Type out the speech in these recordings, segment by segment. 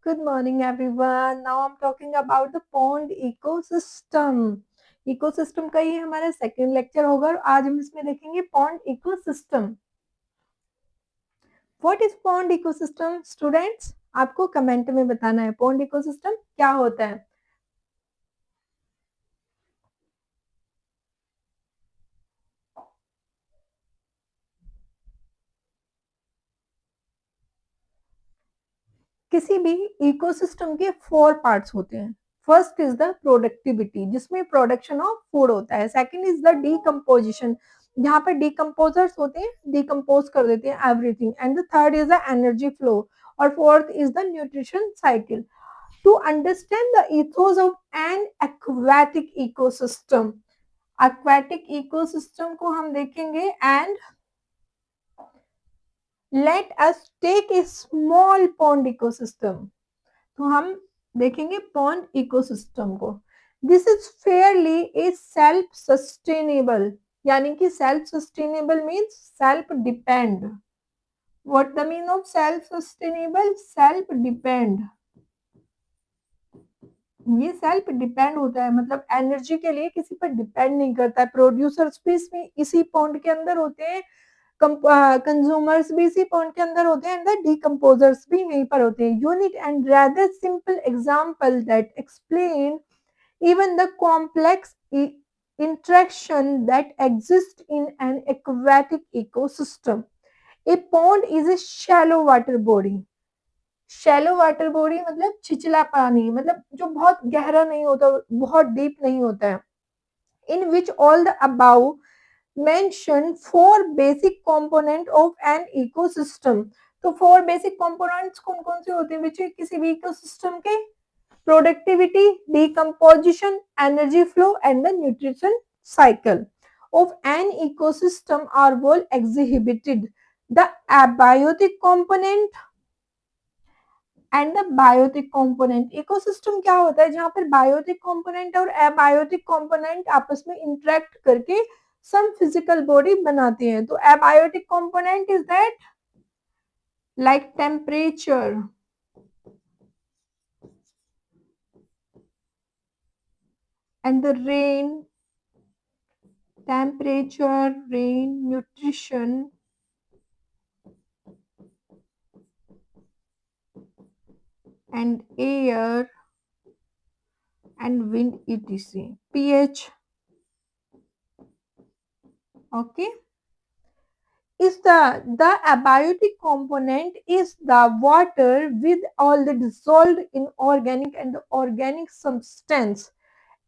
Good morning, everyone. Now I'm talking about the pond ecosystem. Ecosystem का ही हमारा second lecture होगा और आज हम इसमें देखेंगे pond ecosystem. What is pond ecosystem students? आपको कमेंट में बताना है पॉन्ड इकोसिस्टम क्या होता है. किसी भी इकोसिस्टम के 4 पार्ट्स होते हैं. फर्स्ट इज द प्रोडक्टिविटी, जिसमें प्रोडक्शन ऑफ फूड होता है. सेकंड इज द डीकम्पोजिशन, जहाँ पर डीकम्पोजर्स होते हैं, डीकम्पोज कर देते हैं everything. And the third is the energy flow. और fourth is the nutrition cycle. To understand the ethos of an aquatic ecosystem, aquatic ecosystem को हम देखेंगे. And let us take a small pond ecosystem. तो हम देखेंगे pond ecosystem को. This is fairly a self sustainable, यानी कि self sustainable means self depend. What the mean of self sustainable? Self depend. ये सेल्फ डिपेंड होता है, मतलब एनर्जी के लिए किसी पर डिपेंड नहीं करता है. प्रोड्यूसर्स भी इसमें इसी पॉन्ड के अंदर होते हैं, कंज्यूमर्स भी इसी पॉइंट के अंदर होते हैं, एंड द डीकम्पोजर्स भी यहीं पर होते हैं. Unit and rather simple example that explain even the complex interaction that exist in an aquatic ecosystem. A pond is a shallow water body. Shallow water body मतलब छिछला पानी, मतलब जो बहुत गहरा नहीं होता, बहुत डीप नहीं होता है. In which all the above mention 4 basic component of an ecosystem. तो 4 basic components कौन कौन से होते हैं बच्चे किसी भी ecosystem के? Productivity, decomposition, energy flow and the nutrition cycle of an ecosystem are well exhibited. The abiotic component and the biotic component. Ecosystem क्या होता है? जहां पर बायोटिक कंपोनेंट और एबायोटिक कंपोनेंट आपस में इंटरेक्ट करके सम फिजिकल बॉडी बनाते हैं. तो abiotic component is that like temperature, and the rain, temperature, rain, nutrition, and air and wind etc. pH. Okay, is the abiotic component is the water with all the dissolved inorganic and the organic substance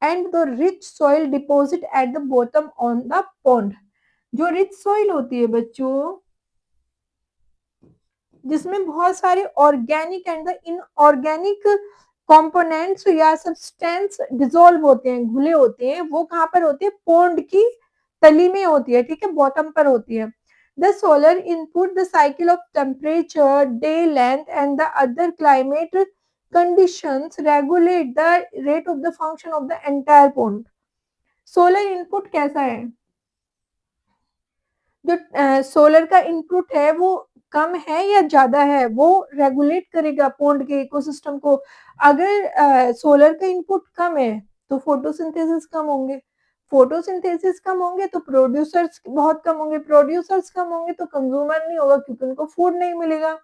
and the rich soil deposit at the bottom on the pond. जो rich soil होती है बच्चों, जिसमें बहुत सारे organic and the inorganic components या substance dissolve होते हैं, घुले होते हैं, वो कहाँ पर होते हैं? पॉन्ड की तली में होती है, ठीक है, बॉटम पर होती है. The solar input, the cycle of temperature, day length and the other climate conditions regulate the rate of the function of the entire pond. Solar input कैसा है? जो सोलर का इनपुट है वो कम है या ज्यादा है, वो रेगुलेट करेगा पॉन्ड के इकोसिस्टम को. अगर सोलर का इनपुट कम है तो फोटोसिंथेसिस कम होंगे, फोटोसिंथेसिस कम होंगे तो प्रोड्यूसर्स बहुत कम होंगे, प्रोड्यूसर्स कम होंगे तो कंज्यूमर नहीं होगा क्योंकि उनको फूड नहीं मिलेगा.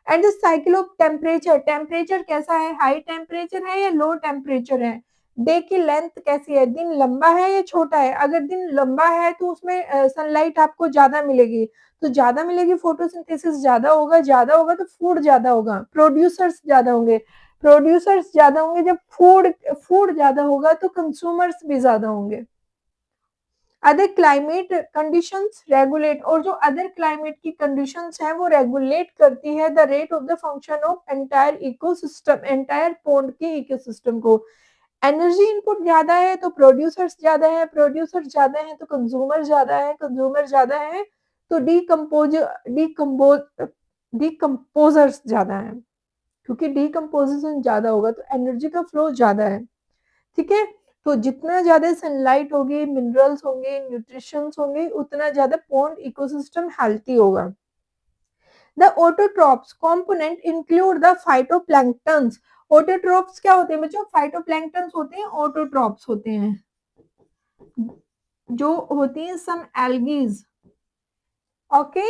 And the cycle of temperature, temperature कैसा है? हाई टेम्परेचर है या लो टेम्परेचर है? डे की लेंथ कैसी है? दिन लंबा है या छोटा है? अगर दिन लंबा है तो उसमें सनलाइट आपको ज्यादा मिलेगी, तो ज्यादा मिलेगी, फोटोसिंथेसिस ज्यादा होगा तो फूड ज्यादा होगा, प्रोड्यूसर्स ज्यादा होंगे, प्रोड्यूसर्स ज्यादा होंगे. जब फूड फूड ज्यादा होगा तो कंज्यूमर्स भी ज्यादा होंगे. अदर क्लाइमेट कंडीशंस रेगुलेट, और जो अदर क्लाइमेट की कंडीशंस हैं वो रेगुलेट करती है the rate of the function of entire ecosystem, entire pond के इकोसिस्टम को. एनर्जी इनपुट ज्यादा है तो प्रोड्यूसर्स ज्यादा है, प्रोड्यूसर्स ज्यादा है तो कंज्यूमर ज्यादा है, कंज्यूमर ज्यादा है तो डीकम्पोजर्स ज्यादा है, क्योंकि डीकम्पोजिशन ज्यादा होगा तो एनर्जी का फ्लो ज्यादा है. ठीक है, तो जितना ज्यादा सनलाइट होगी, मिनरल्स होंगे, न्यूट्रिशंस होंगे, उतना ज्यादा पॉन्ड इकोसिस्टम हेल्थी होगा. The autotrophs component include the phytoplanktons. Autotrophs क्या होते हैं बच्चों? फाइटोप्लैंक्टन्स होते हैं, ऑटोट्रॉप्स होते हैं, जो होती हैं some algae, okay,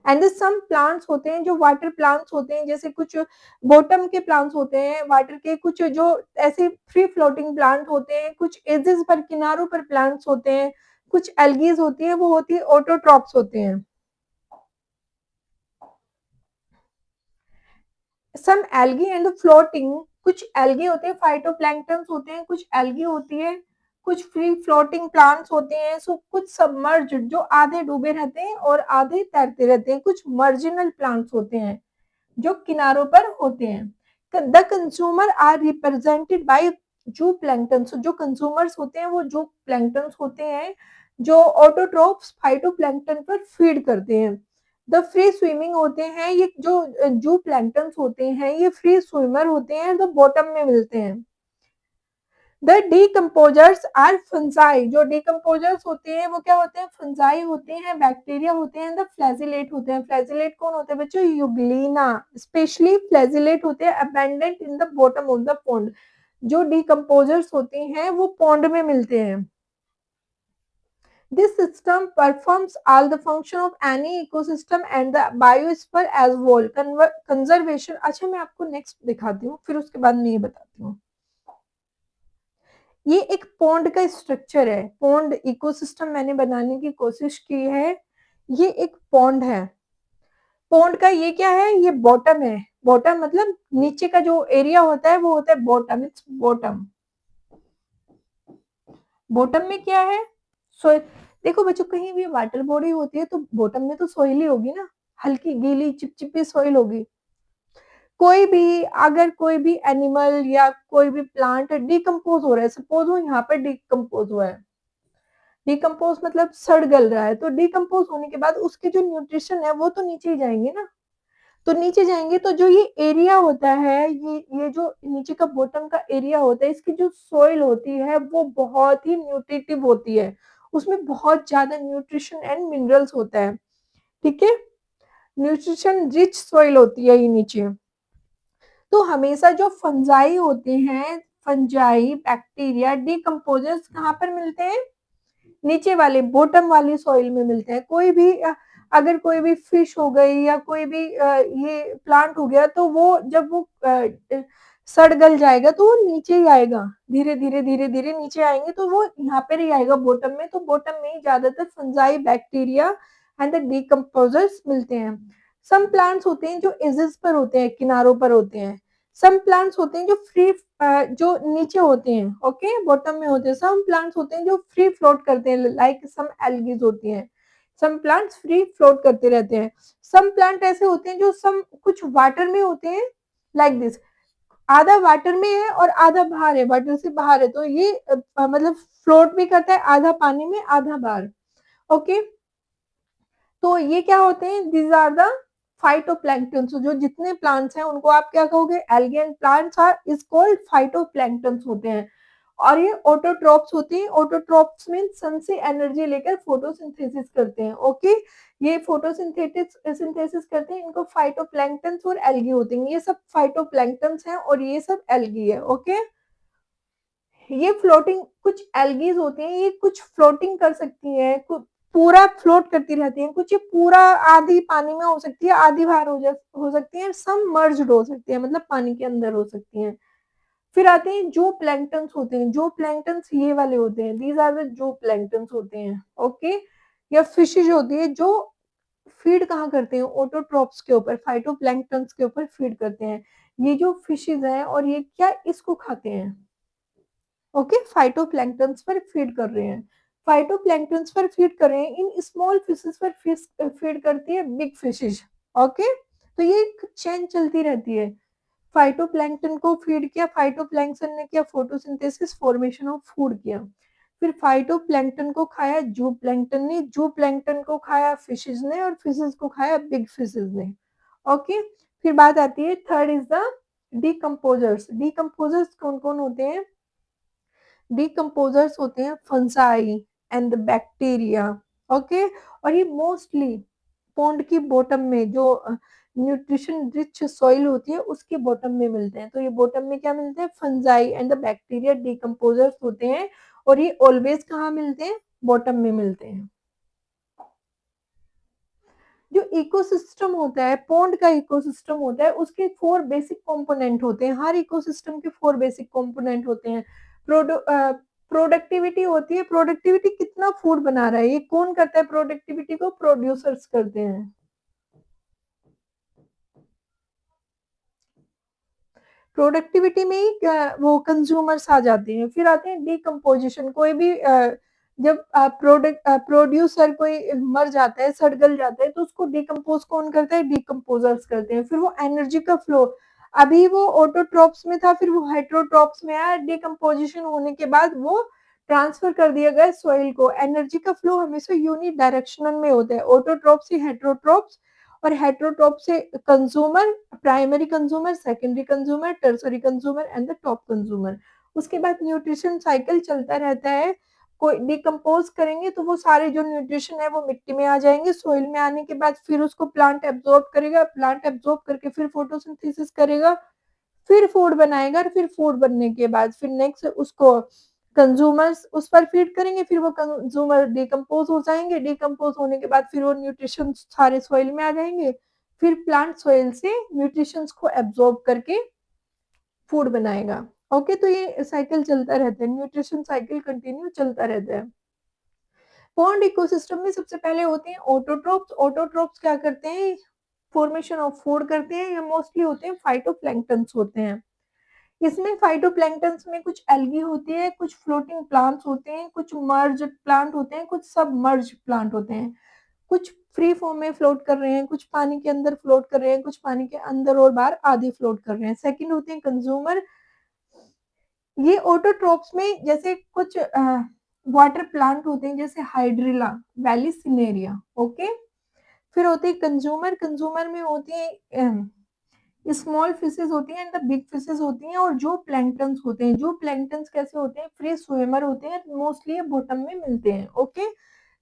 and some plants होते हैं जो वाटर प्लांट्स होते हैं, जैसे कुछ बॉटम के प्लांट्स होते हैं वाटर के, कुछ जो ऐसे फ्री फ्लोटिंग प्लांट होते हैं, कुछ एजेस पर किनारों पर प्लांट्स होते हैं, कुछ एल्गीज होती है, वो होती है ऑटोट्रॉप्स होते हैं। सम एल्गी एंड फ्लोटिंग, कुछ एल्गी होते हैं, फाइटोप्लैंक्टन्स होते हैं, कुछ एल्गी होती है, कुछ फ्री फ्लोटिंग प्लांट्स होते हैं, सो कुछ सबमर्ज जो आधे डूबे रहते हैं और आधे तैरते रहते हैं, कुछ मार्जिनल प्लांट्स होते हैं जो किनारों पर होते हैं। The consumer are represented by zooplankton, जो कंज्यूमर्स होते हैं वो जू प्लैंक्टन होते हैं, जो ऑटोट्रोप्स फाइटोप्लैंक्टन पर फीड करते हैं। द फ्री स्विमिंग होते हैं, ये जो जू प्लैंक्टन होते हैं ये फ्री स्विमर होते हैं, जो बॉटम में मिलते हैं। द डीकम्पोजर्स आर फंजाई, जो डीकम्पोजर्स होते हैं वो क्या होते हैं? फंजाई होते हैं, बैक्टीरिया होते हैं, द फ्लैजिलेट होते हैं। फ्लैजिलेट कौन होते हैं बच्चों? यूग्लिना, स्पेशली फ्लैजिलेट होते हैं abundant in the bottom of the pond, जो डीकम्पोजर्स होते हैं वो पॉन्ड में मिलते हैं। This system performs all the function of any ecosystem and the biosphere as whole. Conservation, अच्छा मैं आपको नेक्स्ट दिखाती हूँ, फिर उसके बाद मैं ये बताती हूँ। ये एक पॉन्ड का स्ट्रक्चर है, पॉन्ड इकोसिस्टम मैंने बनाने की कोशिश की है। ये एक पॉन्ड है, पॉन्ड का ये क्या है? ये बॉटम है, बॉटम मतलब नीचे का जो एरिया होता है वो होता है बॉटम, इट्स बॉटम। बॉटम में क्या है? सोइल। देखो बच्चों, कहीं भी वाटर बॉडी होती है तो बॉटम में तो सोइल ही होगी ना, हल्की गीली चिपचिपी सोइल होगी। कोई भी, अगर कोई भी एनिमल या कोई भी प्लांट डिकम्पोज हो रहा है, सपोज वो यहाँ पर डिकम्पोज हुआ है, डिकम्पोज मतलब सड़ गल रहा है, तो डिकम्पोज होने के बाद उसके जो न्यूट्रिशन है वो तो नीचे ही जाएंगे ना, तो नीचे जाएंगे तो जो ये एरिया होता है, ये जो नीचे का बॉटम का एरिया होता है, इसकी जो सोइल होती है वो बहुत ही न्यूट्रिटिव होती है, उसमें बहुत ज्यादा न्यूट्रिशन एंड मिनरल्स होता है, ठीक है, न्यूट्रिशन रिच सोइल होती है ये नीचे। तो हमेशा जो फंजाई होते हैं, फंजाई बैक्टीरिया डिकम्पोजर्स कहाँ पर मिलते हैं? नीचे वाले बॉटम वाली सॉइल में मिलते हैं। कोई भी अगर कोई भी फिश हो गई या कोई भी ये प्लांट हो गया, तो वो जब वो सड़ गल जाएगा तो वो नीचे ही आएगा, धीरे धीरे धीरे धीरे नीचे आएंगे, तो वो यहाँ पर ही आएगा बॉटम में, तो बॉटम में ही ज्यादातर fungi bacteria and the decomposers मिलते हैं। सम प्लांट्स होते हैं जो एजेस पर होते हैं, किनारों पर होते हैं। सम प्लांट्स होते हैं जो फ्री, जो नीचे होते हैं, ओके, बॉटम में होते हैं। सम प्लांट्स होते हैं जो फ्री फ्लोट करते हैं, लाइक सम एल्गीज होती हैं। सम प्लांट्स फ्री फ्लोट करते रहते हैं। सम प्लांट ऐसे होते हैं जो सम कुछ वाटर में होते हैं, लाइक दिस, आधा वाटर में है और आधा बाहर है, वाटर से बाहर है, तो ये मतलब फ्लोट भी करता है, आधा पानी में आधा बाहर, ओके। तो ये क्या होते हैं? These are the phytoplankton. जो जितने प्लांट्स हैं उनको आप क्या कहोगे? Algae and plants are is called phytoplankton होते हैं। और ये ऑटोट्रॉप्स होते हैं। ऑटोट्रॉप्स मीन सन से एनर्जी लेकर फोटोसिंथेसिस करते हैं, ओके। ये फोटोसिंथेसिस करते हैं, इनको फाइटोप्लैंक्टन और एल्गी होते हैं। ये सब फाइटोप्लैंक्टन हैं और ये सब एल्गी है, ओके। ये फ्लोटिंग, कुछ एल्गीज होती हैं, ये कुछ फ्लोटिंग कर सकती है, पूरा फ्लोट करती रहती है, कुछ ये पूरा आधी पानी में हो सकती है, आधी बाहर हो सकती है, सब मर्ज्ड हो सकती है, मतलब पानी के अंदर हो सकती है। फिर आते हैं जो प्लैंक्टन्स होते हैं। जो प्लैंक्टन्स ये वाले होते हैं, दीज आर द जो प्लैंक्टन्स होते हैं, ओके। या फिशेज होती है जो फीड कहाँ करते हैं? ऑटोट्रॉप्स के ऊपर, फाइटोप्लैंक्टन्स के ऊपर फीड करते हैं। ये जो फिशेज हैं और ये क्या इसको खाते हैं, ओके, फाइटोप्लैंक्टन्स पर फीड कर रहे हैं। फाइटोप्लैंक्टन्स पर फीड कर रहे हैं, इन स्मॉल फिशेस पर फिश फीड करती है बिग फिशेज, ओके। तो ये एक चेन चलती रहती है। फाइटोप्लैंक्टन को फीड किया, फाइटोप्लैंक्टन ने किया फोटोसिंथेसिस, फॉर्मेशन ऑफ फूड किया। फिर फाइटोप्लैंक्टन को खाया जू प्लैंक्टन ने, जू प्लैंक्टन को खाया फिशेज ने, और फिशेज को खाया बिग फिशेज ने, ओके। फिर बात आती है, third is the decomposers. Decomposers कौन कौन होते हैं? डिकम्पोजर्स होते हैं fungi and the bacteria, okay. और ये मोस्टली पॉन्ड की बॉटम में जो न्यूट्रिशन रिच सॉइल होती है उसके बॉटम में मिलते हैं। तो ये बॉटम में क्या मिलते हैं? Fungi and the bacteria decomposers होते हैं, और ये ऑलवेज कहाँ मिलते हैं? बॉटम में मिलते हैं। जो इकोसिस्टम होता है, पॉन्ड का इकोसिस्टम होता है, उसके 4 बेसिक कंपोनेंट होते हैं। हर इकोसिस्टम के 4 बेसिक कंपोनेंट होते हैं। प्रोडक्टिविटी होती है। प्रोडक्टिविटी कितना फूड बना रहा है, ये कौन करता है? प्रोडक्टिविटी को प्रोड्यूसर्स करते हैं। प्रोडक्टिविटी में ही वो कंज्यूमर्स आ जाते हैं। फिर आते हैं डिकम्पोजिशन। कोई भी जब प्रोड्यूसर कोई मर जाता है, सड़-गल जाता है, तो उसको डिकम्पोज़ कौन करता है? डिकम्पोज़र्स करते हैं। फिर वो एनर्जी का फ्लो, अभी वो ऑटोट्रॉप्स में था, फिर वो हेटेरोट्रॉप्स में आया, डिकम्पोजिशन होने के बाद वो ट्रांसफर कर दिया गया सॉइल को। एनर्जी का फ्लो हमेशा यूनिडायरेक्शनल में होता है, ऑटोट्रॉप से हेटेरोट्रॉप्स, और हेटेरोट्रॉप से consumer, primary consumer, secondary consumer, tertiary consumer and the top consumer. उसके बाद न्यूट्रिशन साइकिल चलता रहता है। कोई डिकम्पोज करेंगे तो वो सारे जो न्यूट्रिशन है वो मिट्टी में आ जाएंगे। सॉइल में आने के बाद फिर उसको प्लांट एब्जॉर्ब करेगा, प्लांट एब्जॉर्ब करके फिर फोटोसिंथेसिस करेगा, फिर फूड बनाएगा, और फिर फूड बनने के बाद फिर नेक्स्ट उसको कंज्यूमर्स उस पर फीड करेंगे, फिर वो कंज्यूमर डिकम्पोज हो जाएंगे। डिकम्पोज होने के बाद फिर वो न्यूट्रिशन सारे सॉइल में आ जाएंगे, फिर प्लांट सॉइल से न्यूट्रिशन को एब्जॉर्ब करके फूड बनाएगा। ओके, तो ये साइकिल चलता रहता है, न्यूट्रिशन साइकिल कंटिन्यू चलता रहता है। पॉन्ड इकोसिस्टम में सबसे पहले होते हैं ऑटोट्रोप्स। ऑटोट्रोप्स क्या करते हैं? फॉर्मेशन ऑफ फूड करते हैं। ये मोस्टली होते हैं फाइटोप्लैंक्टन्स होते हैं। इसमें फाइटोप्लैंक्टन्स में कुछ एल्गी होती है, कुछ फ्लोटिंग प्लांट्स होते हैं, कुछ मर्ज प्लांट होते हैं, कुछ सबमर्ज प्लांट होते हैं। कुछ फ्री फॉर्म में फ्लोट कर रहे हैं, कुछ पानी के अंदर फ्लोट कर रहे हैं, कुछ पानी के अंदर और बाहर आधे फ्लोट कर रहे हैं। सेकंड होते हैं कंज्यूमर। ये ऑटोट्रोप्स में जैसे कुछ वाटर प्लांट होते हैं, जैसे हाइड्रिला, वैलिसिनेरिया। ओके, फिर होते हैं कंज्यूमर। कंज्यूमर में होती है स्मॉल फिशेस होती हैं एंड द बिग फिशेस होती हैं, और जो प्लैंक्टन्स होते हैं। जो प्लैंक्टन्स कैसे होते हैं? फ्री स्विमर होते हैं, मोस्टली बॉटम में मिलते हैं। ओके,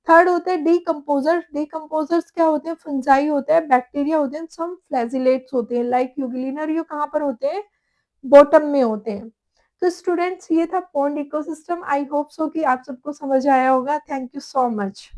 थर्ड होते हैं डिकम्पोजर। डिकम्पोजर्स क्या होते हैं? फंजाई होते हैं, बैक्टीरिया होते हैं, सम फ्लैजिलेट्स होते हैं लाइक यूग्लिनर। ये कहाँ पर होते हैं? बॉटम में होते हैं। तो स्टूडेंट्स, ये था pond ecosystem. I hope so कि आप सबको समझ आया होगा। Thank you so much.